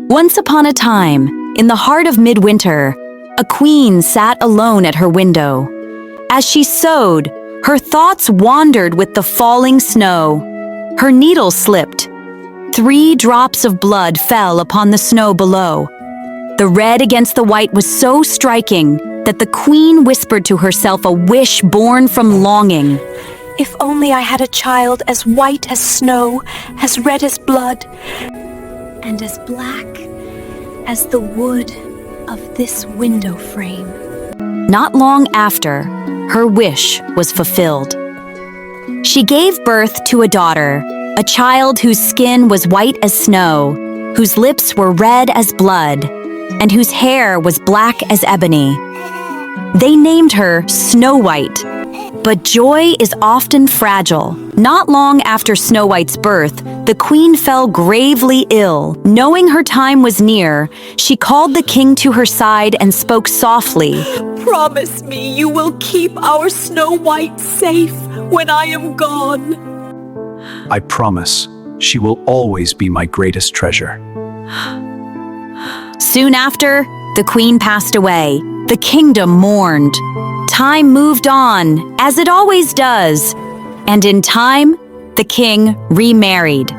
Once upon a time, in the heart of midwinter, a queen sat alone at her window. As she sewed, her thoughts wandered with the falling snow. Her needle slipped. 3 drops of blood fell upon the snow below. The red against the white was so striking that the queen whispered to herself a wish born from longing. If only I had a child as white as snow, as red as blood, and as black as the wood of this window frame. Not long after, her wish was fulfilled. She gave birth to a daughter, a child whose skin was white as snow, whose lips were red as blood, and whose hair was black as ebony. They named her Snow White. But joy is often fragile. Not long after Snow White's birth, the queen fell gravely ill. Knowing her time was near, she called the king to her side and spoke softly. Promise me you will keep our Snow White safe when I am gone. I promise. She will always be my greatest treasure. Soon after, the queen passed away. The kingdom mourned. Time moved on, as it always does, and in time, the king remarried.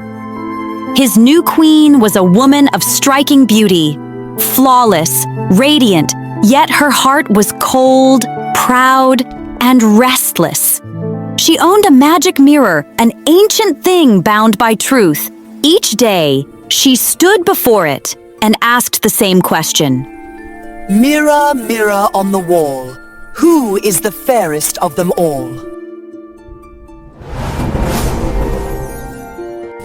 His new queen was a woman of striking beauty, flawless, radiant, yet her heart was cold, proud, and restless. She owned a magic mirror, an ancient thing bound by truth. Each day, she stood before it and asked the same question. Mirror, mirror on the wall, who is the fairest of them all?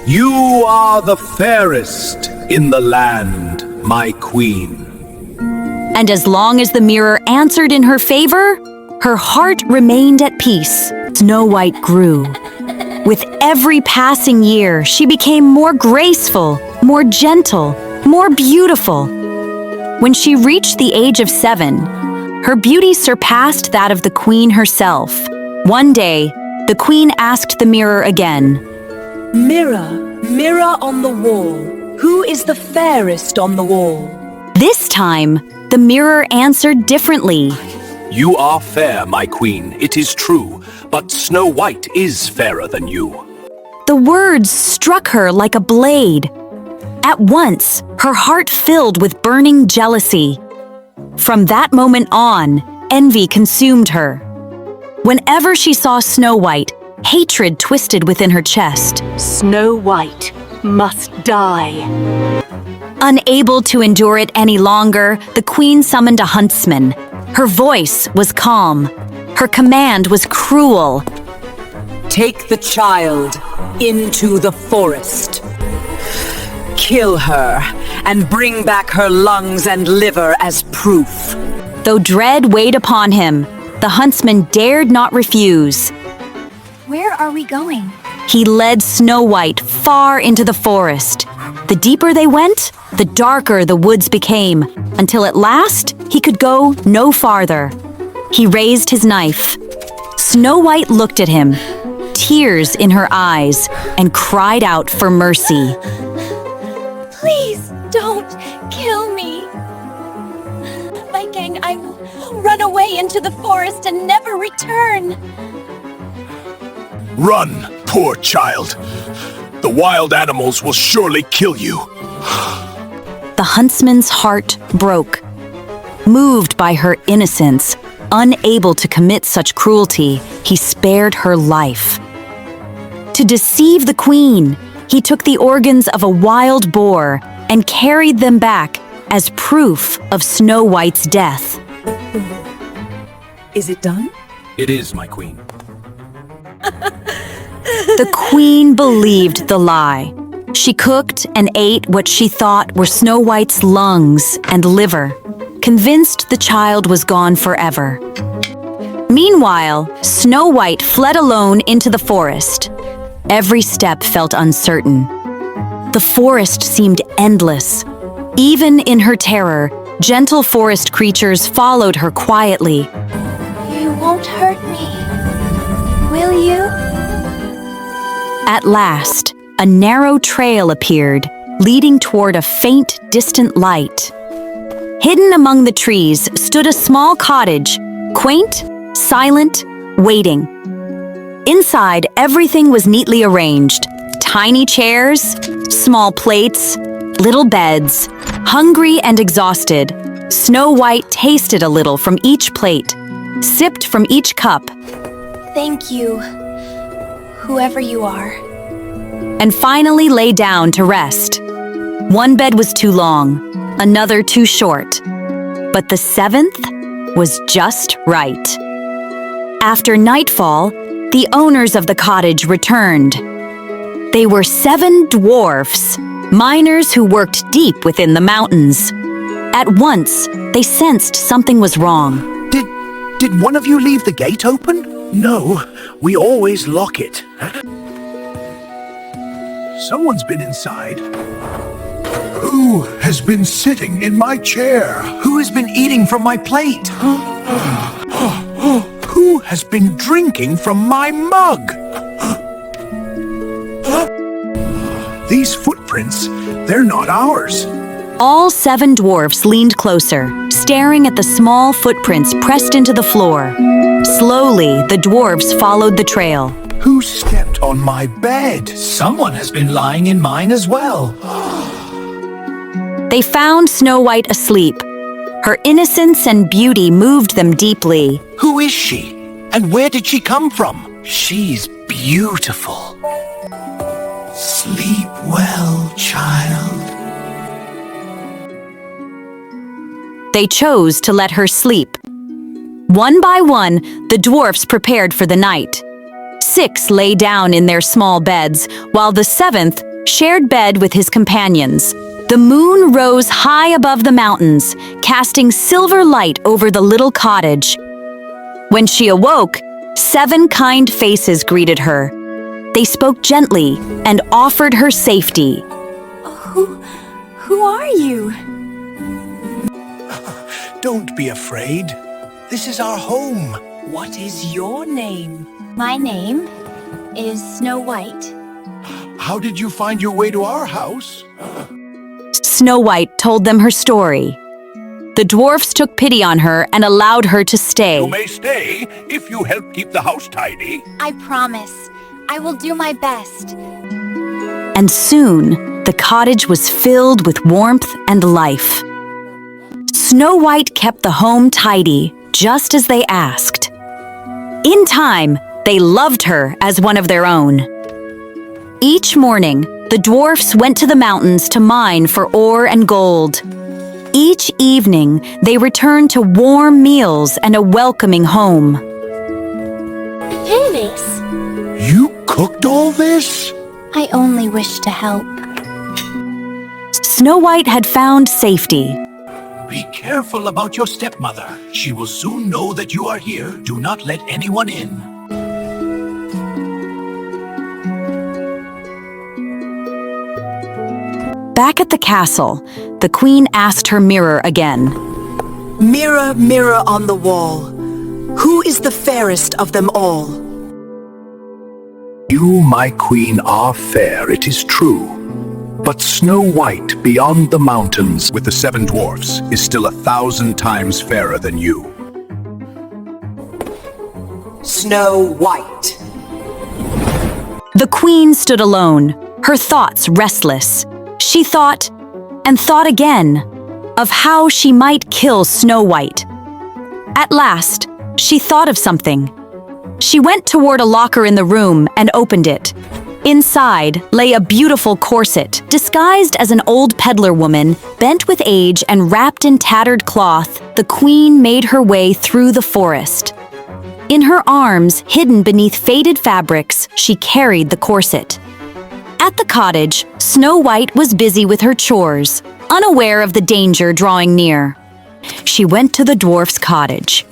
You are the fairest in the land, my queen. And as long as the mirror answered in her favor, her heart remained at peace. Snow White grew. With every passing year, she became more graceful, more gentle, more beautiful. When she reached the age of 7, her beauty surpassed that of the queen herself. One day, the queen asked the mirror again. Mirror, mirror on the wall, who is the fairest on the wall? This time, the mirror answered differently. You are fair, my queen, it is true, but Snow White is fairer than you. The words struck her like a blade. At once, her heart filled with burning jealousy. From that moment on, envy consumed her. Whenever she saw Snow White, hatred twisted within her chest. Snow White must die. Unable to endure it any longer, the queen summoned a huntsman. Her voice was calm. Her command was cruel. Take the child into the forest. Kill her and bring back her lungs and liver as proof. Though dread weighed upon him, the huntsman dared not refuse. Where are we going? He led Snow White far into the forest. The deeper they went, the darker the woods became, until at last he could go no farther. He raised his knife. Snow White looked at him, tears in her eyes, and cried out for mercy. Please don't kill me. My gang, I will run away into the forest and never return. Run, poor child. The wild animals will surely kill you. The huntsman's heart broke. Moved by her innocence, unable to commit such cruelty, he spared her life. To deceive the queen, he took the organs of a wild boar and carried them back as proof of Snow White's death. Is it done? It is, my queen. The queen believed the lie. She cooked and ate what she thought were Snow White's lungs and liver, convinced the child was gone forever. Meanwhile, Snow White fled alone into the forest. Every step felt uncertain. The forest seemed endless. Even in her terror, gentle forest creatures followed her quietly. You won't hurt me, will you? At last, a narrow trail appeared, leading toward a faint, distant light. Hidden among the trees stood a small cottage, quaint, silent, waiting. Inside, everything was neatly arranged. Tiny chairs, small plates, little beds. Hungry and exhausted, Snow White tasted a little from each plate, sipped from each cup, Thank you, whoever you are. and finally lay down to rest. One bed was too long, another too short, but the seventh was just right. After nightfall, the owners of the cottage returned. They were 7 dwarfs, miners who worked deep within the mountains. At once, they sensed something was wrong. Did one of you leave the gate open? No, we always lock it. Someone's been inside. Who has been sitting in my chair? Who has been eating from my plate? Who has been drinking from my mug? These footprints, they're not ours. All 7 dwarfs leaned closer, staring at the small footprints pressed into the floor. Slowly, the dwarfs followed the trail. Who stepped on my bed? Someone has been lying in mine as well. They found Snow White asleep. Her innocence and beauty moved them deeply. Who is she? And where did she come from? She's beautiful. Sleep well, child. They chose to let her sleep. One by one, the dwarfs prepared for the night. 6 lay down in their small beds, while the 7th shared bed with his companions. The moon rose high above the mountains, casting silver light over the little cottage. When she awoke, 7 kind faces greeted her. They spoke gently and offered her safety. Who are you? Don't be afraid. This is our home. What is your name? My name is Snow White. How did you find your way to our house? Snow White told them her story. The dwarfs took pity on her and allowed her to stay. You may stay if you help keep the house tidy. I promise. I will do my best. And soon, the cottage was filled with warmth and life. Snow White kept the home tidy, just as they asked. In time, they loved her as one of their own. Each morning, the dwarfs went to the mountains to mine for ore and gold. Each evening, they returned to warm meals and a welcoming home. Goodness. You cooked all this? I only wish to help. Snow White had found safety. Be careful about your stepmother. She will soon know that you are here. Do not let anyone in. Back at the castle, the queen asked her mirror again. Mirror, mirror on the wall, who is the fairest of them all? You, my queen, are fair, it is true. But Snow White, beyond the mountains with the 7 dwarfs, is still 1,000 times fairer than you. Snow White. The queen stood alone, her thoughts restless. She thought, and thought again, of how she might kill Snow White. At last, she thought of something. She went toward a locker in the room and opened it. Inside lay a beautiful corset, disguised as an old peddler woman, bent with age and wrapped in tattered cloth. The queen made her way through the forest. In her arms, hidden beneath faded fabrics, she carried the corset. At the cottage, Snow White was busy with her chores, unaware of the danger drawing near. She went to the dwarf's cottage.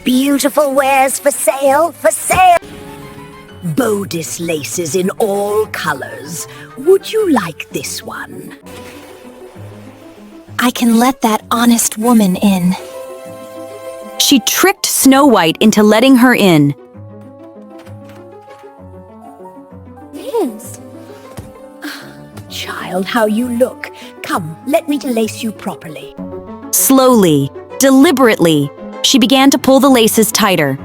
Beautiful wares for sale, for sale! Bodice laces in all colors. Would you like this one? I can let that honest woman in. She tricked Snow White into letting her in. Yes. Child. child, how you look. Come, let me lace you properly. Slowly, deliberately, she began to pull the laces tighter.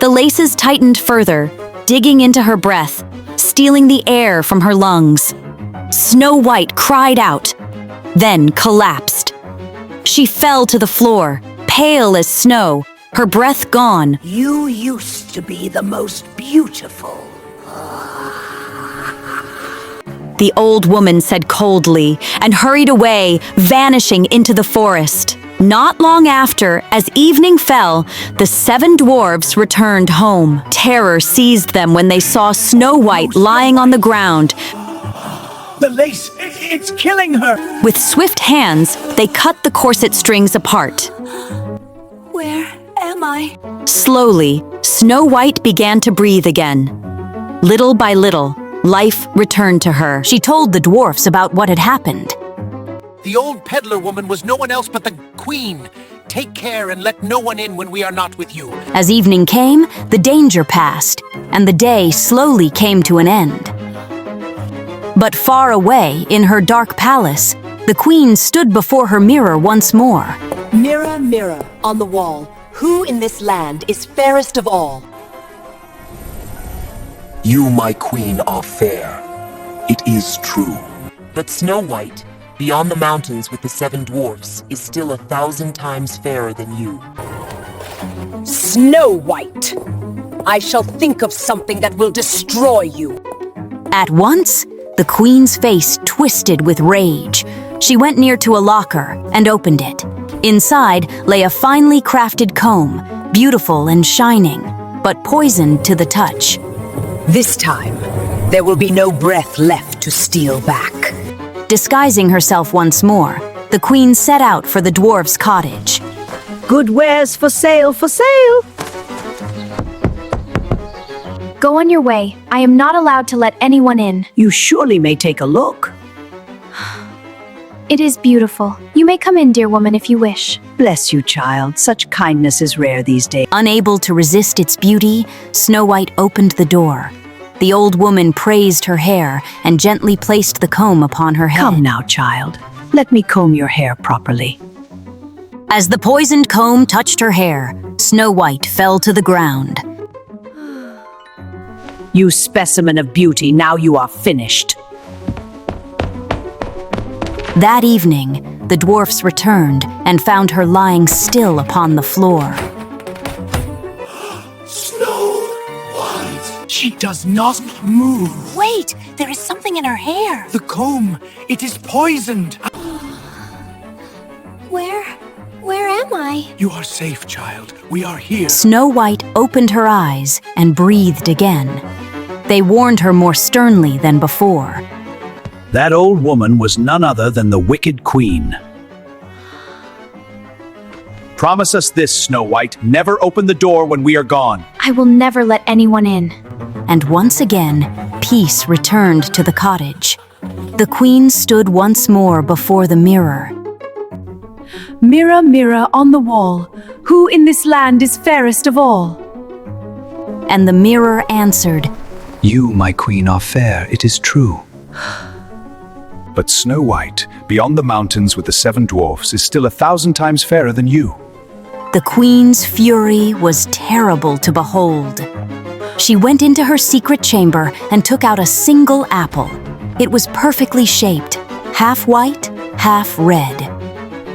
The laces tightened further, digging into her breath, stealing the air from her lungs. Snow White cried out, then collapsed. She fell to the floor, pale as snow, her breath gone. You used to be the most beautiful. The old woman said coldly and hurried away, vanishing into the forest. Not long after, as evening fell, the 7 dwarfs returned home. Terror seized them when they saw Snow White lying on the ground. The lace, it's killing her! With swift hands, they cut the corset strings apart. Where am I? Slowly, Snow White began to breathe again. Little by little, life returned to her. She told the dwarfs about what had happened. The old peddler woman was no one else but the queen. Take care and let no one in when we are not with you. As evening came, the danger passed, and the day slowly came to an end. But far away, in her dark palace, the queen stood before her mirror once more. Mirror, mirror on the wall, who in this land is fairest of all? You, my queen, are fair. It is true. But Snow White, beyond the mountains with the 7 dwarfs, is still 1,000 times fairer than you. Snow White! I shall think of something that will destroy you. At once, the queen's face twisted with rage. She went near to a locker and opened it. Inside lay a finely crafted comb, beautiful and shining, but poisoned to the touch. This time, there will be no breath left to steal back. Disguising herself once more, the queen set out for the dwarf's cottage. Good wares for sale, for sale! Go on your way. I am not allowed to let anyone in. You surely may take a look. It is beautiful. You may come in, dear woman, if you wish. Bless you, child. Such kindness is rare these days. Unable to resist its beauty, Snow White opened the door. The old woman praised her hair and gently placed the comb upon her head. Come now, child. Let me comb your hair properly. As the poisoned comb touched her hair, Snow White fell to the ground. You specimen of beauty, now you are finished. That evening, the dwarfs returned and found her lying still upon the floor. Snow White! She does not move. Wait, there is something in her hair. The comb, it is poisoned. Where am I? You are safe, child. We are here. Snow White opened her eyes and breathed again. They warned her more sternly than before. That old woman was none other than the wicked queen. Promise us this, Snow White. Never open the door when we are gone. I will never let anyone in. And once again, peace returned to the cottage. The queen stood once more before the mirror. Mirror, mirror on the wall, who in this land is fairest of all? And the mirror answered, You, my queen, are fair, it is true. But Snow White, beyond the mountains with the 7 dwarfs, is still 1,000 times fairer than you. The queen's fury was terrible to behold. She went into her secret chamber and took out a single apple. It was perfectly shaped, half white, half red.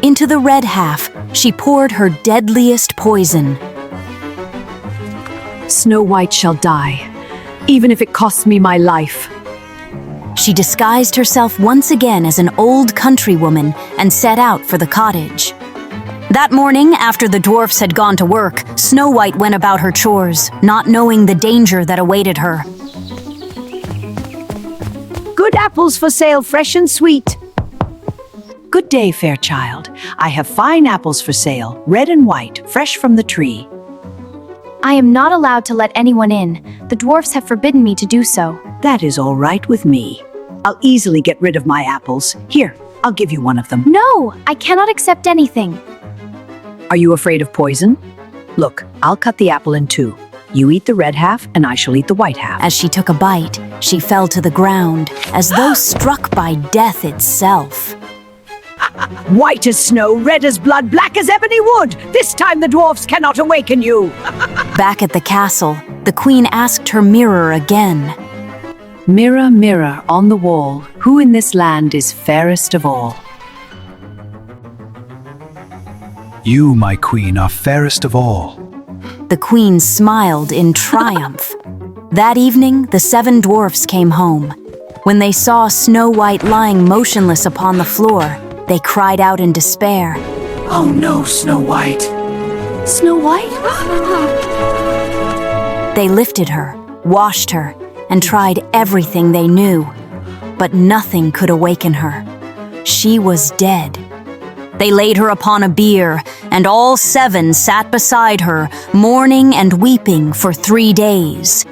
Into the red half, she poured her deadliest poison. Snow White shall die, even if it costs me my life. She disguised herself once again as an old countrywoman and set out for the cottage. That morning, after the dwarfs had gone to work, Snow White went about her chores, not knowing the danger that awaited her. Good apples for sale, fresh and sweet. Good day, fair child. I have fine apples for sale, red and white, fresh from the tree. I am not allowed to let anyone in. The dwarfs have forbidden me to do so. That is all right with me. I'll easily get rid of my apples. Here, I'll give you one of them. No, I cannot accept anything. Are you afraid of poison? Look, I'll cut the apple in 2. You eat the red half, and I shall eat the white half. As she took a bite, she fell to the ground, as though struck by death itself. White as snow, red as blood, black as ebony wood. This time the dwarfs cannot awaken you. Back at the castle, the queen asked her mirror again. Mirror, mirror on the wall, who in this land is fairest of all? You, my queen, are fairest of all. The queen smiled in triumph. That evening, the 7 dwarfs came home. When they saw Snow White lying motionless upon the floor, they cried out in despair. Oh no, Snow White! Snow White? They lifted her, washed her, and tried everything they knew. But nothing could awaken her. She was dead. They laid her upon a bier, and all 7 sat beside her, mourning and weeping for 3 days.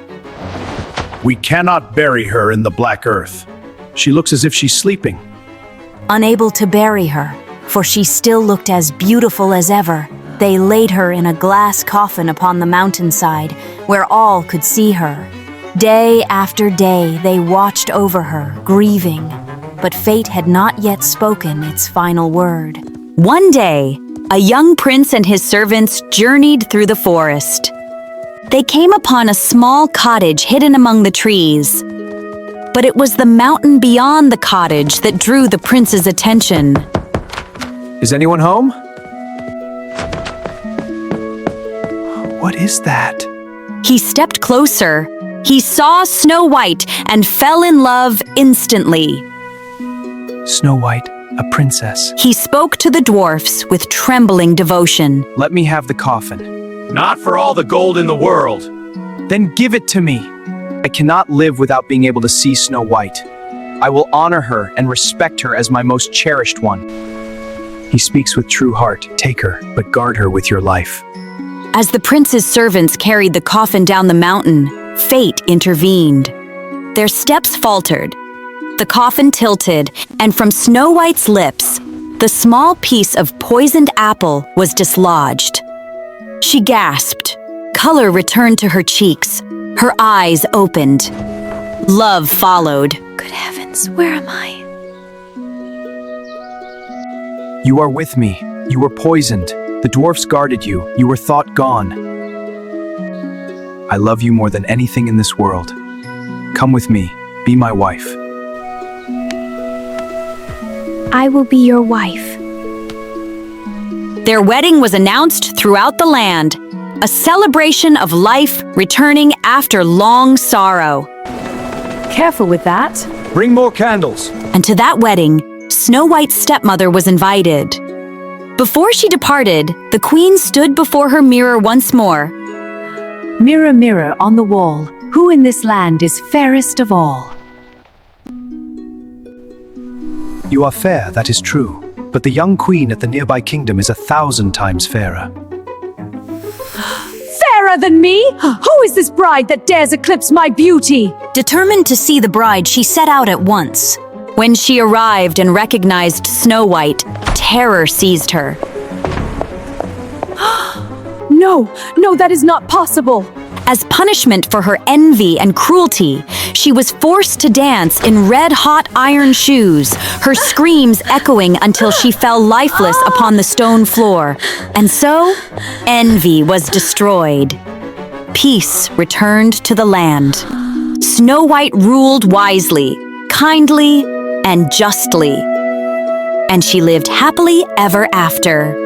We cannot bury her in the black earth. She looks as if she's sleeping. Unable to bury her, for she still looked as beautiful as ever, they laid her in a glass coffin upon the mountainside, where all could see her. Day after day they watched over her, grieving, but fate had not yet spoken its final word. One day, a young prince and his servants journeyed through the forest. They came upon a small cottage hidden among the trees. But it was the mountain beyond the cottage that drew the prince's attention. Is anyone home? What is that? He stepped closer. He saw Snow White and fell in love instantly. Snow White, a princess. He spoke to the dwarfs with trembling devotion. Let me have the coffin. Not for all the gold in the world. Then give it to me. I cannot live without being able to see Snow White. I will honor her and respect her as my most cherished one. He speaks with true heart. Take her, but guard her with your life. As the prince's servants carried the coffin down the mountain, fate intervened. Their steps faltered. The coffin tilted, and from Snow White's lips, the small piece of poisoned apple was dislodged. She gasped. Color returned to her cheeks. Her eyes opened. Love followed. Good heavens, where am I? You are with me. You were poisoned. The dwarfs guarded you. You were thought gone. I love you more than anything in this world. Come with me. Be my wife. I will be your wife. Their wedding was announced throughout the land, a celebration of life returning after long sorrow. Careful with that. Bring more candles. And to that wedding, Snow White's stepmother was invited. Before she departed, the queen stood before her mirror once more. Mirror, mirror on the wall, who in this land is fairest of all? You are fair, that is true. But the young queen at the nearby kingdom is 1,000 times fairer. Fairer than me? Who is this bride that dares eclipse my beauty? Determined to see the bride, she set out at once. When she arrived and recognized Snow White, terror seized her. No, that is not possible. As punishment for her envy and cruelty, she was forced to dance in red-hot iron shoes, her screams echoing until she fell lifeless upon the stone floor. And so, envy was destroyed. Peace returned to the land. Snow White ruled wisely, kindly, and justly. And she lived happily ever after.